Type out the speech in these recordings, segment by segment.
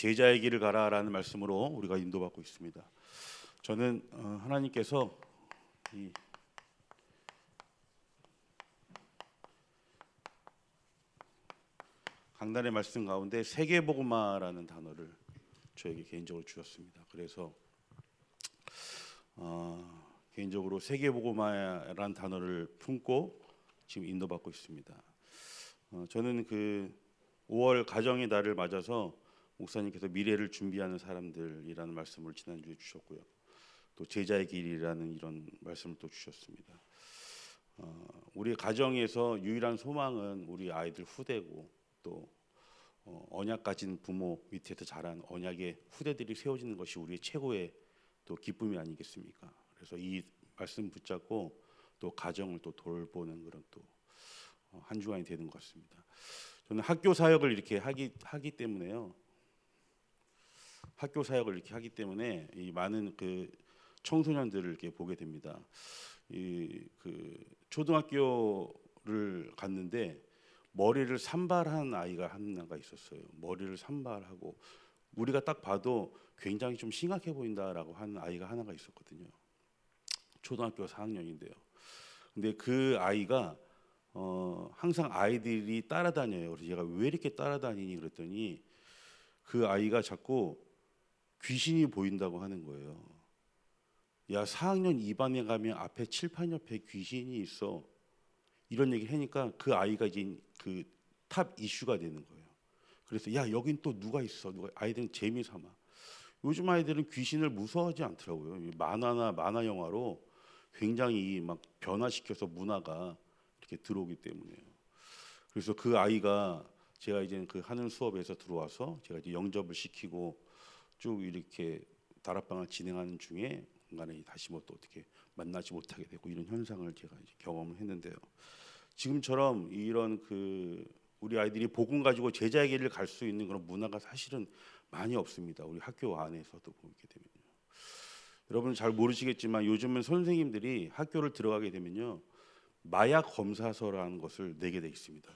제자의 길을 가라라는 말씀으로 우리가 인도받고 있습니다. 저는 하나님께서 이 강단의 말씀 가운데 세계복음화라는 단어를 저에게 개인적으로 주셨습니다. 그래서 개인적으로 세계복음화라는 단어를 품고 지금 인도받고 있습니다. 저는 그 5월 가정의 달을 맞아서 목사님께서 미래를 준비하는 사람들이라는 말씀을 지난주에 주셨고요. 또 제자의 길이라는 이런 말씀을 또 주셨습니다. 우리 가정에서 유일한 소망은 우리 아이들 후대고 또 언약 가진 부모 밑에서 자란 언약의 후대들이 세워지는 것이 우리의 최고의 또 기쁨이 아니겠습니까? 그래서 이 말씀 붙잡고 또 가정을 또 돌보는 그런 또 한 주간이 되는 것 같습니다. 저는 학교 사역을 이렇게 하기 때문에요. 학교 사역을 이렇게 하기 때문에 이 많은 그 청소년들을 이렇게 보게 됩니다. 그 초등학교를 갔는데 머리를 산발한 아이가 하나가 있었어요. 머리를 산발하고 우리가 딱 봐도 굉장히 좀 심각해 보인다라고 하는 아이가 하나가 있었거든요. 초등학교 4학년인데요. 근데 그 아이가 항상 아이들이 따라다녀요. 그래서 제가 왜 이렇게 따라다니니 그랬더니 그 아이가 자꾸 귀신이 보인다고 하는 거예요. 야, 4학년 2반에 가면 앞에 칠판 옆에 귀신이 있어. 이런 얘기를 하니까 그 아이가 이제 그 탑 이슈가 되는 거예요. 그래서 야, 여긴 또 누가 있어? 아이들은 재미 삼아. 요즘 아이들은 귀신을 무서워하지 않더라고요. 만화나 만화 영화로 굉장히 막 변화시켜서 문화가 이렇게 들어오기 때문에요. 그래서 그 아이가 제가 이제 그 하는 수업에서 들어와서 제가 이제 영접을 시키고 쭉 이렇게 다락방을 진행하는 중에 중간에 다시 뭐 또 어떻게 만나지 못하게 되고 이런 현상을 제가 이제 경험을 했는데요. 지금처럼 이런 그 우리 아이들이 복음 가지고 제자의 길을 갈 수 있는 그런 문화가 사실은 많이 없습니다. 우리 학교 안에서도 보게 되면요. 여러분은 잘 모르시겠지만 요즘은 선생님들이 학교를 들어가게 되면요. 마약 검사서라는 것을 내게 돼 있습니다.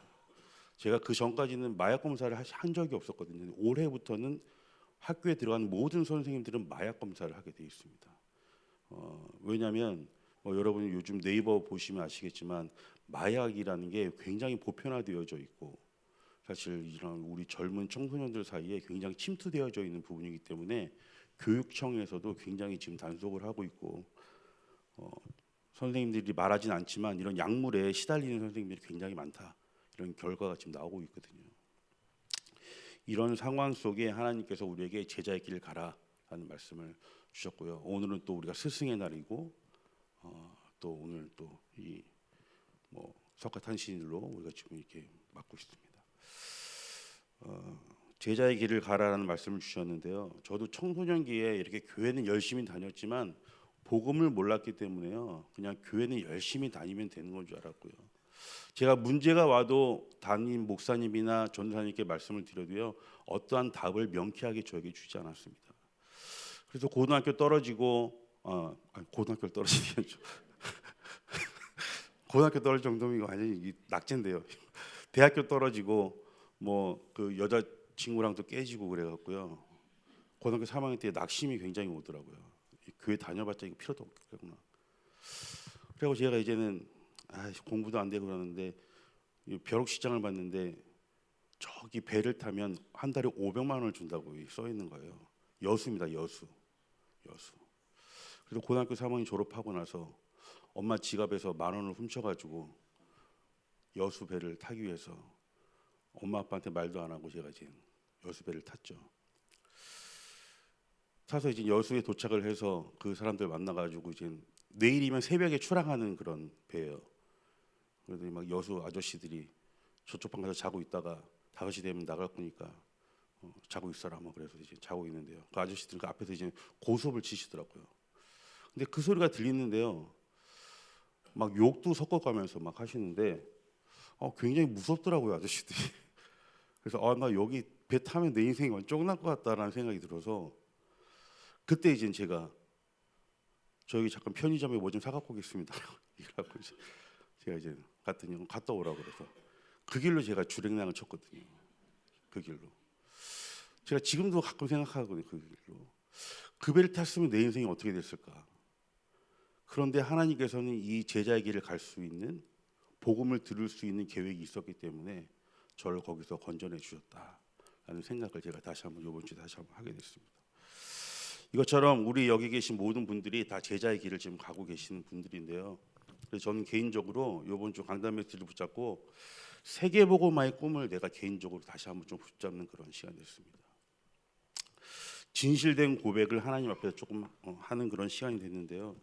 제가 그 전까지는 마약 검사를 한 적이 없었거든요. 올해부터는 학교에 들어간 모든 선생님들은 마약 검사를 하게 돼 있습니다. 왜냐하면 여러분이 요즘 네이버 보시면 아시겠지만 마약이라는 게 굉장히 보편화되어져 있고 사실 이런 우리 젊은 청소년들 사이에 굉장히 침투되어져 있는 부분이기 때문에 교육청에서도 굉장히 지금 단속을 하고 있고 선생님들이 말하진 않지만 이런 약물에 시달리는 선생님들이 굉장히 많다. 이런 결과가 지금 나오고 있거든요. 이런 상황 속에 하나님께서 우리에게 제자의 길을 가라라는 말씀을 주셨고요. 오늘은 또 우리가 스승의 날이고 또 오늘 또 이 석가탄신일로 우리가 지금 이렇게 맞고 있습니다. 제자의 길을 가라라는 말씀을 주셨는데요. 저도 청소년기에 이렇게 교회는 열심히 다녔지만 복음을 몰랐기 때문에요. 그냥 교회는 열심히 다니면 되는 건 줄 알았고요. 제가 문제가 와도 담임 목사님이나 전도사님께 말씀을 드려도요. 어떠한 답을 명쾌하게 저에게 주지 않았습니다. 그래서 고등학교 떨어지고 고등학교 떨어지기 고등학교 떨어질 정도면 완전히 낙제인데요. 대학교 떨어지고 뭐 그 여자 친구랑도 깨지고 그래갖고요. 고등학교 3학년 때 낙심이 굉장히 오더라고요. 교회 다녀봤자 이거 필요도 없겠구나. 그리고 제가 이제는 공부도 안 되고 그러는데 벼룩시장을 봤는데 저기 배를 타면 한 달에 500만 원을 준다고 써 있는 거예요. 여수입니다. 여수. 그래서 고등학교 3학년 졸업하고 나서 엄마 지갑에서 10,000원을 훔쳐가지고 여수 배를 타기 위해서 엄마 아빠한테 말도 안 하고 제가 이제 여수 배를 탔죠. 타서 이제 여수에 도착을 해서 그 사람들 만나가지고 이제 내일이면 새벽에 출항하는 그런 배예요. 그러더니 막 여수 아저씨들이 저쪽 방 가서 자고 있다가 5시 되면 나갈 거니까 자고 있어라 뭐 그래서 이제 자고 있는데요. 그 아저씨들 그 앞에서 이제 고수업을 치시더라고요. 근데 그 소리가 들리는데요. 막 욕도 섞어가면서 막 하시는데 굉장히 무섭더라고요 아저씨들이. 그래서 나 여기 배 타면 내 인생이 완전 날 것 같다라는 생각이 들어서 그때 이제 제가 저기 잠깐 편의점에 뭐 좀 사갖고 오겠습니다. 이러고 이제 제가 이제 갔더니 갔다 오라고 그래서 그 길로 제가 주랭랑을 쳤거든요. 그 길로. 제가 지금도 가끔 생각하거든요. 그 길로. 그 배를 탔으면 내 인생이 어떻게 됐을까? 그런데 하나님께서는 이 제자의 길을 갈 수 있는, 복음을 들을 수 있는 계획이 있었기 때문에 저를 거기서 건져내 주셨다라는 생각을 제가 다시 한번 이번 주에 다시 한번 하게 됐습니다. 이것처럼 우리 여기 계신 모든 분들이 다 제자의 길을 지금 가고 계시는 분들인데요. 그래서 저는 개인적으로 이번 주 강단 메시지를 붙잡고 세계복음화의 꿈을 내가 개인적으로 다시 한번 좀 붙잡는 그런 시간이 됐습니다. 진실된 고백을 하나님 앞에서 조금 하는 그런 시간이 됐는데요.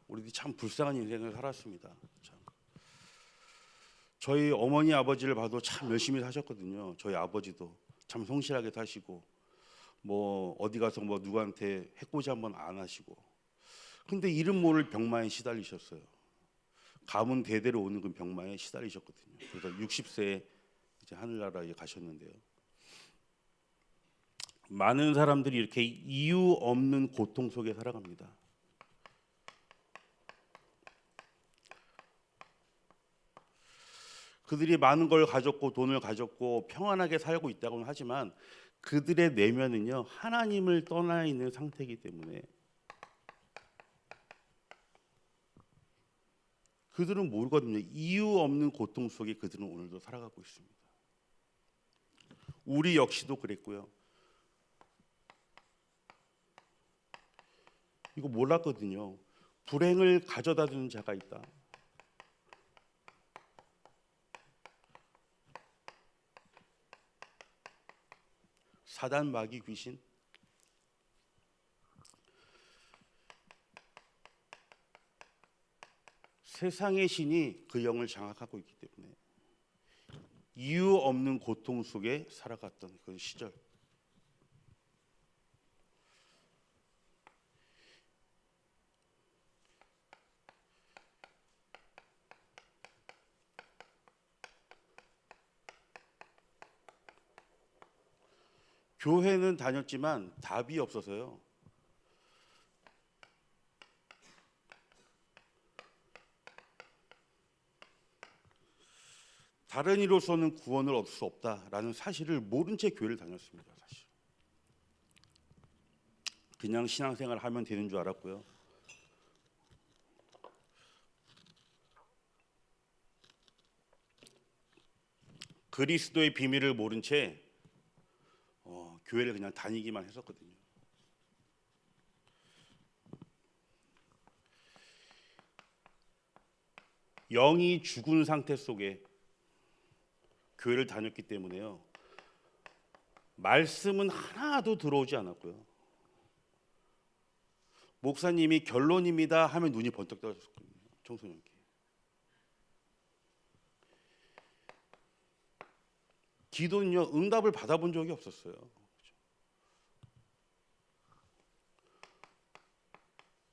우리들이 참 불쌍한 인생을 살았습니다. 참. 저희 어머니 아버지를 봐도 참 열심히 사셨거든요. 저희 아버지도 참 성실하게 사시고 뭐 어디 가서 뭐 누구한테 해코지 한번 안 하시고, 근데 이름 모를 병마에 시달리셨어요. 가문 대대로 오는 그 병마에 시달리셨거든요. 그래서 60세에 이제 하늘나라에 가셨는데요. 많은 사람들이 이렇게 이유 없는 고통 속에 살아갑니다. 그들이 많은 걸 가졌고 돈을 가졌고 평안하게 살고 있다고는 하지만 그들의 내면은요, 하나님을 떠나 있는 상태이기 때문에 그들은 모르거든요. 이유 없는 고통 속에 그들은 오늘도 살아가고 있습니다. 우리 역시도 그랬고요. 이거 몰랐거든요. 불행을 가져다 주는 자가 있다. 사단, 마귀, 귀신. 세상의 신이 그 영을 장악하고 있기 때문에 이유 없는 고통 속에 살아갔던 그 시절. 교회는 다녔지만 답이 없어서요. 다른 이로서는 구원을 얻을 수 없다라는 사실을 모른 채 교회를 다녔습니다. 사실 그냥 신앙생활 하면 되는 줄 알았고요. 그리스도의 비밀을 모른 채 교회를 그냥 다니기만 했었거든요. 영이 죽은 상태 속에 교회를 다녔기 때문에요. 말씀은 하나도 들어오지 않았고요. 목사님이 결론입니다 하면 눈이 번쩍 떠졌거든요. 청소년기. 기도는요, 응답을 받아본 적이 없었어요.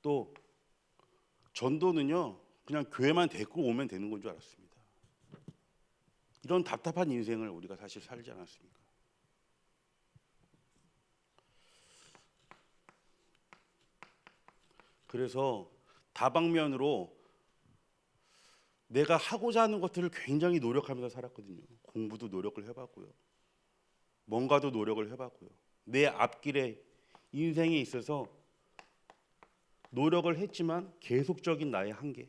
또 전도는요, 그냥 교회만 데리고 오면 되는 건 줄 알았습니다. 이런 답답한 인생을 우리가 사실 살지 않았습니까? 그래서 다방면으로 내가 하고자 하는 것들을 굉장히 노력하면서 살았거든요. 공부도 노력을 해봤고요. 뭔가도 노력을 해봤고요. 내 앞길에 인생에 있어서 노력을 했지만 계속적인 나의 한계,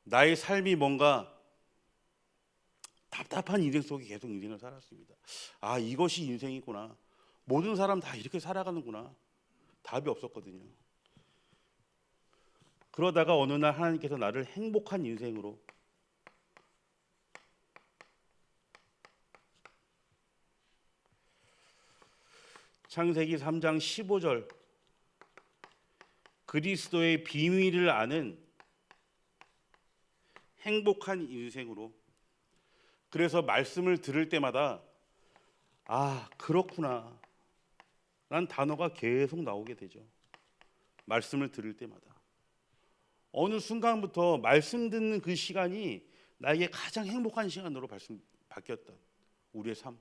나의 삶이 뭔가 답답한 인생 속에 계속 인생을 살았습니다. 아, 이것이 인생이구나. 모든 사람 다 이렇게 살아가는구나. 답이 없었거든요. 그러다가 어느 날 하나님께서 나를 행복한 인생으로, 창세기 3장 15절, 그리스도의 비밀을 아는 행복한 인생으로. 그래서 말씀을 들을 때마다 아, 그렇구나 라는 단어가 계속 나오게 되죠. 말씀을 들을 때마다 어느 순간부터 말씀 듣는 그 시간이 나에게 가장 행복한 시간으로 바뀌었던 우리의 삶.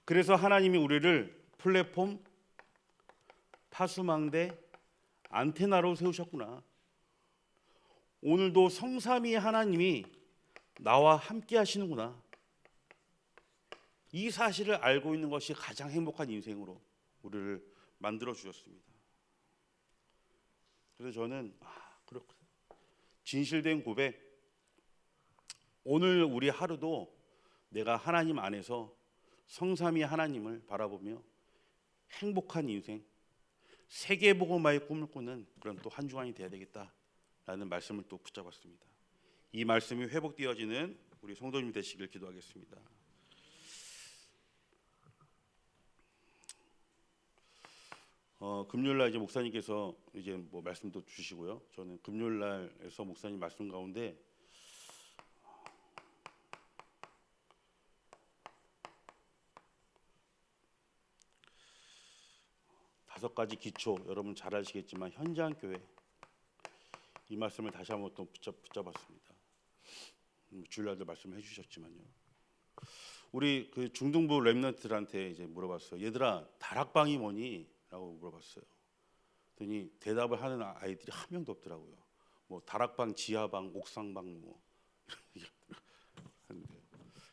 그래서 하나님이 우리를 플랫폼, 파수망대, 안테나로 세우셨구나. 오늘도 성삼위 하나님이 나와 함께 하시는구나. 이 사실을 알고 있는 것이 가장 행복한 인생으로 우리를 만들어 주셨습니다. 그래서 저는 그렇구나. 진실된 고백. 오늘 우리 하루도 내가 하나님 안에서 성삼위 하나님을 바라보며 행복한 인생, 세계복음화의 꿈을 꾸는 그런 또 한 주간이 되어야 되겠다라는 말씀을 또 붙잡았습니다. 이 말씀이 회복되어지는 우리 성도님 되시길 기도하겠습니다. 금요일날 이제 목사님께서 이제 뭐 말씀도 주시고요. 저는 금요일날에서 목사님 말씀 가운데 다섯 가지 기초, 여러분 잘 아시겠지만 현장 교회, 이 말씀을 다시 한번 또 붙잡았습니다. 주일날도 말씀해 주셨지만요. 우리 그 중등부 렘넌트들한테 이제 물어봤어요. 얘들아, 다락방이 뭐니? 라고 물어봤어요. 그랬더니 대답을 하는 아이들이 한 명도 없더라고요. 뭐 다락방, 지하방, 옥상방 뭐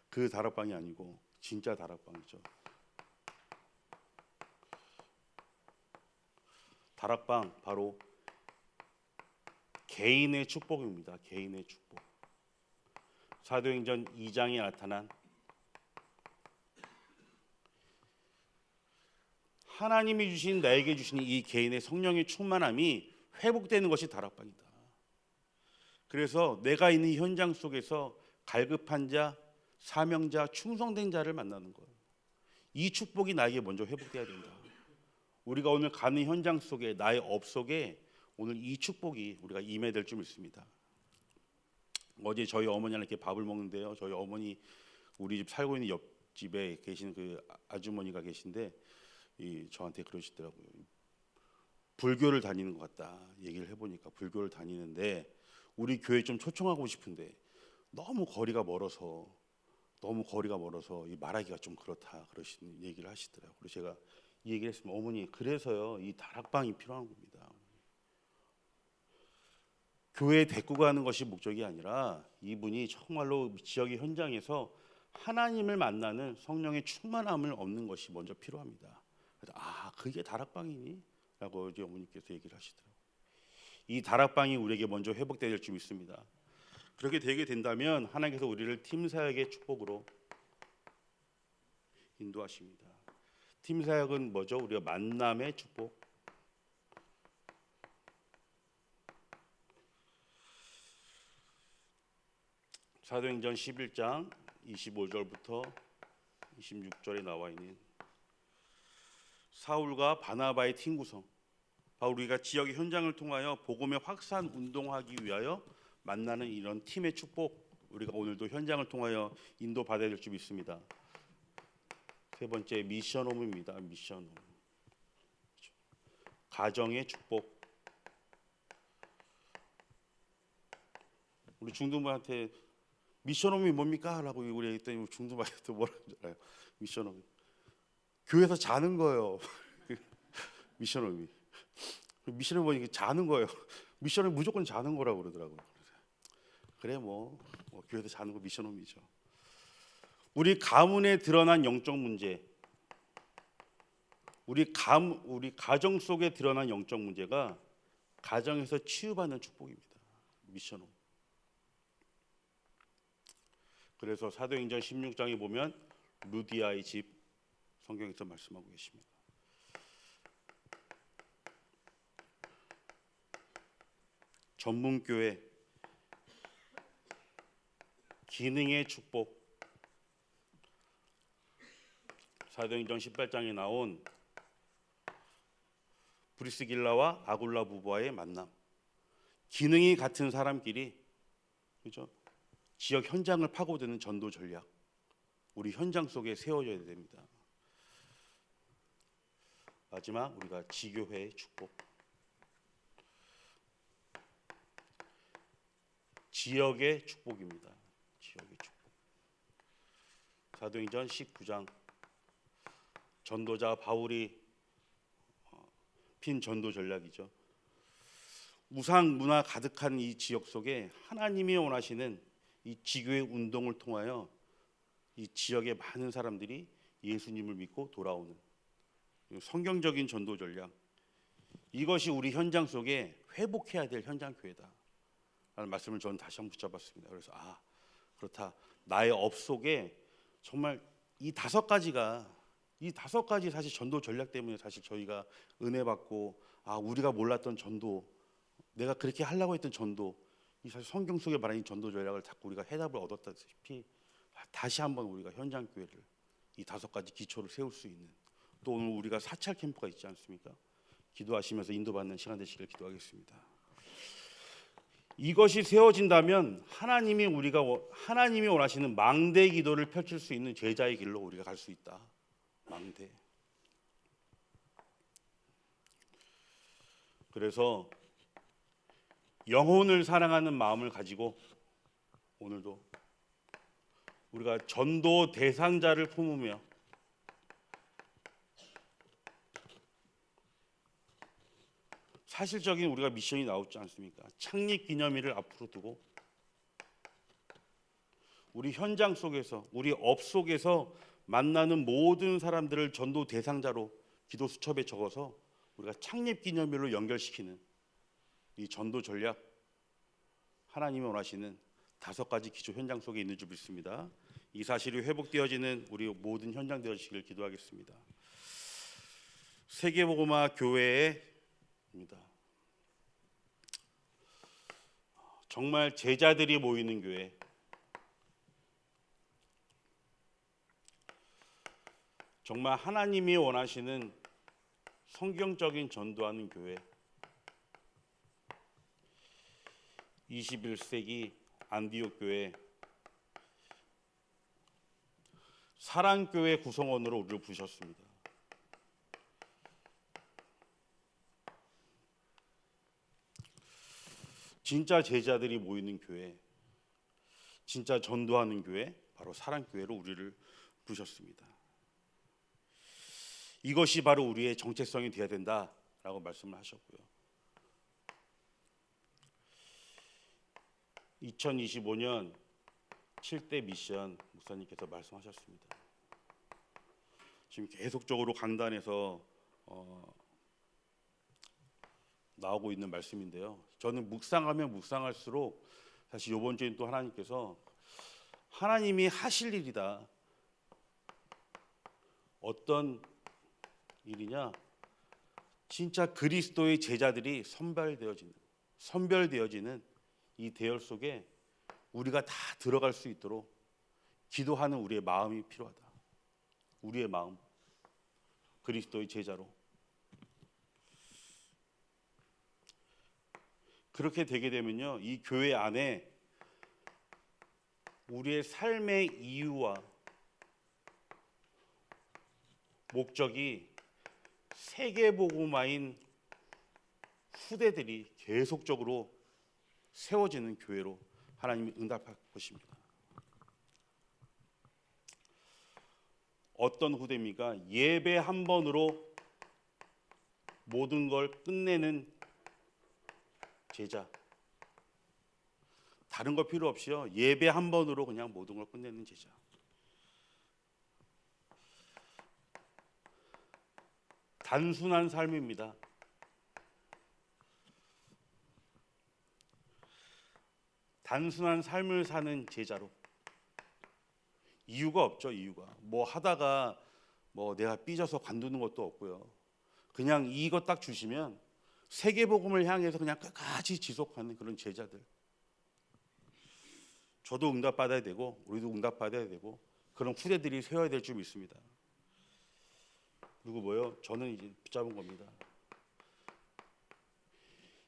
그 다락방이 아니고 진짜 다락방이죠. 다락방 바로 개인의 축복입니다. 개인의 축복. 사도행전 2장에 나타난 하나님이 주신, 나에게 주신 이 개인의 성령의 충만함이 회복되는 것이 다락방이다. 그래서 내가 있는 현장 속에서 갈급한 자, 사명자, 충성된 자를 만나는 거예요. 이 축복이 나에게 먼저 회복돼야 된다. 우리가 오늘 가는 현장 속에, 나의 업 속에 오늘 이 축복이 우리가 임해야 될 줄 믿습니다. 어제 저희 어머니랑 이렇게 밥을 먹는데요. 저희 어머니 우리 집 살고 있는 옆집에 계신 그 아주머니가 계신데 저한테 그러시더라고요. 불교를 다니는 것 같다. 얘기를 해보니까 불교를 다니는데 우리 교회 좀 초청하고 싶은데 너무 거리가 멀어서 이 말하기가 좀 그렇다. 그러신 얘기를 하시더라고요. 그래서 제가 이 얘기를 했으면 어머니, 그래서요 이 다락방이 필요한 겁니다. 교회에 데리고 가는 것이 목적이 아니라 이분이 정말로 지역의 현장에서 하나님을 만나는 성령의 충만함을 얻는 것이 먼저 필요합니다. 그래서 그게 다락방이니? 라고 이제 어머니께서 얘기를 하시더라고요. 이 다락방이 우리에게 먼저 회복되어야 될 줄 믿습니다. 그렇게 되게 된다면 하나님께서 우리를 팀 사역의 축복으로 인도하십니다. 팀 사역은 뭐죠? 우리가 만남의 축복. 사도행전 11장 25절부터 26절에 나와 있는 사울과 바나바의 팀 구성. 바로 우리가 지역의 현장을 통하여 복음의 확산 운동하기 위하여 만나는 이런 팀의 축복, 우리가 오늘도 현장을 통하여 인도받아야 될 줄 믿습니다. 세 번째, 미션홈입니다. 미션홈. 가정의 축복. 우리 중등부한테 미션홈이 뭡니까? 라고 우리 했더니 중등부한테 뭐라고 알아요? 미션홈. 교회에서 자는 거예요. 미션홈이. 미션홈 보니까 자는 거예요. 미션홈이 무조건 자는 거라고 그러더라고요. 그래 뭐 교회에서 자는 거 미션홈이죠. 우리 가문에 드러난 영적 문제, 우리 가정 속에 드러난 영적 문제가 가정에서 치유받는 축복입니다. 미션홈. 그래서 사도행전 16장에 보면 루디아의 집, 성경에서 말씀하고 계십니다. 전문교회, 기능의 축복. 사도행전 18장에 나온 브리스길라와 아굴라 부부와의 만남. 기능이 같은 사람끼리, 그죠? 지역 현장을 파고드는 전도 전략, 우리 현장 속에 세워져야 됩니다. 마지막, 우리가 지교회의 축복. 지역의 축복입니다. 지역의 축복. 사도행전 19장 전도자 바울이 핀 전도 전략이죠. 우상 문화 가득한 이 지역 속에 하나님이 원하시는 이 지교의 운동을 통하여 이 지역의 많은 사람들이 예수님을 믿고 돌아오는 성경적인 전도 전략, 이것이 우리 현장 속에 회복해야 될 현장 교회다 라는 말씀을 저는 다시 한번 붙잡았습니다. 그래서 그렇다, 나의 업 속에 정말 이 다섯 가지 사실 전도 전략 때문에 사실 저희가 은혜 받고 우리가 몰랐던 전도, 내가 그렇게 하려고 했던 전도, 이 사실 성경 속에 말하는 전도 전략을 자꾸 우리가 해답을 얻었다시피 다시 한번 우리가 현장 교회를 이 다섯 가지 기초를 세울 수 있는, 또 오늘 우리가 사찰 캠프가 있지 않습니까? 기도하시면서 인도받는 시간 되시길 기도하겠습니다. 이것이 세워진다면 하나님이 원하시는 망대 기도를 펼칠 수 있는 제자의 길로 우리가 갈 수 있다. 망대. 그래서 영혼을 사랑하는 마음을 가지고 오늘도 우리가 전도 대상자를 품으며 사실적인 우리가 미션이 나오지 않습니까? 창립 기념일을 앞으로 두고 우리 현장 속에서, 우리 업 속에서 만나는 모든 사람들을 전도 대상자로 기도 수첩에 적어서 우리가 창립 기념일로 연결시키는 이 전도 전략, 하나님이 원하시는 다섯 가지 기초 현장 속에 있는 줄 믿습니다. 이 사실이 회복되어지는 우리 모든 현장 되어지기를 기도하겠습니다. 세계복음화 교회입니다. 정말 제자들이 모이는 교회, 정말 하나님이 원하시는 성경적인 전도하는 교회, 21세기 안디옥 교회, 사랑교회 구성원으로 우리를 부르셨습니다. 진짜 제자들이 모이는 교회, 진짜 전도하는 교회, 바로 사랑교회로 우리를 부르셨습니다. 이것이 바로 우리의 정체성이 되어야 된다라고 말씀을 하셨고요. 2025년 7대 미션 목사님께서 말씀하셨습니다. 지금 계속적으로 강단에서 나오고 있는 말씀인데요. 저는 묵상하면 묵상할수록 사실 이번 주에는 또 하나님께서 하나님이 하실 일이다. 어떤 일이냐? 진짜 그리스도의 제자들이 선별되어지는 이 대열 속에 우리가 다 들어갈 수 있도록 기도하는 우리의 마음이 필요하다. 우리의 마음, 그리스도의 제자로. 그렇게 되게 되면요, 이 교회 안에 우리의 삶의 이유와 목적이 세계복음화인 후대들이 계속적으로 세워지는 교회로 하나님이 응답할 것입니다. 어떤 후대입니까? 예배 한 번으로 모든 걸 끝내는 제자. 다른 거 필요 없이요, 예배 한 번으로 그냥 모든 걸 끝내는 제자. 단순한 삶입니다. 단순한 삶을 사는 제자로. 이유가 없죠. 이유가 뭐 하다가 뭐 내가 삐져서 관두는 것도 없고요. 그냥 이거 딱 주시면 세계복음을 향해서 그냥 끝까지 지속하는 그런 제자들. 저도 응답받아야 되고 우리도 응답받아야 되고 그런 후대들이 세워야 될 줄 믿습니다. 그리고 뭐요? 저는 이제 붙잡은 겁니다.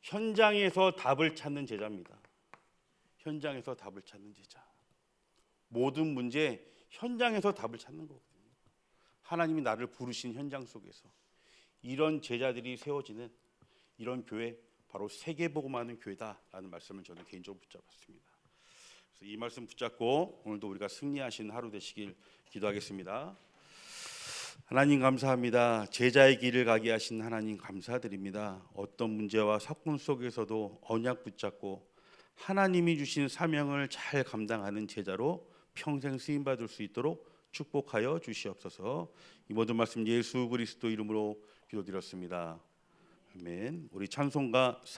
현장에서 답을 찾는 제자입니다. 현장에서 답을 찾는 제자. 모든 문제 현장에서 답을 찾는 거거든요. 하나님이 나를 부르신 현장 속에서 이런 제자들이 세워지는 이런 교회, 바로 세계복음하는 교회다라는 말씀을 저는 개인적으로 붙잡았습니다. 그래서 이 말씀 붙잡고 오늘도 우리가 승리하시는 하루 되시길 기도하겠습니다. 하나님 감사합니다. 제자의 길을 가게 하신 하나님 감사드립니다. 어떤 문제와 사건 속에서도 언약 붙잡고 하나님이 주신 사명을 잘 감당하는 제자로 평생 쓰임 받을 수 있도록 축복하여 주시옵소서. 이 모든 말씀 예수 그리스도 이름으로 기도드렸습니다. 아멘. 우리 찬송가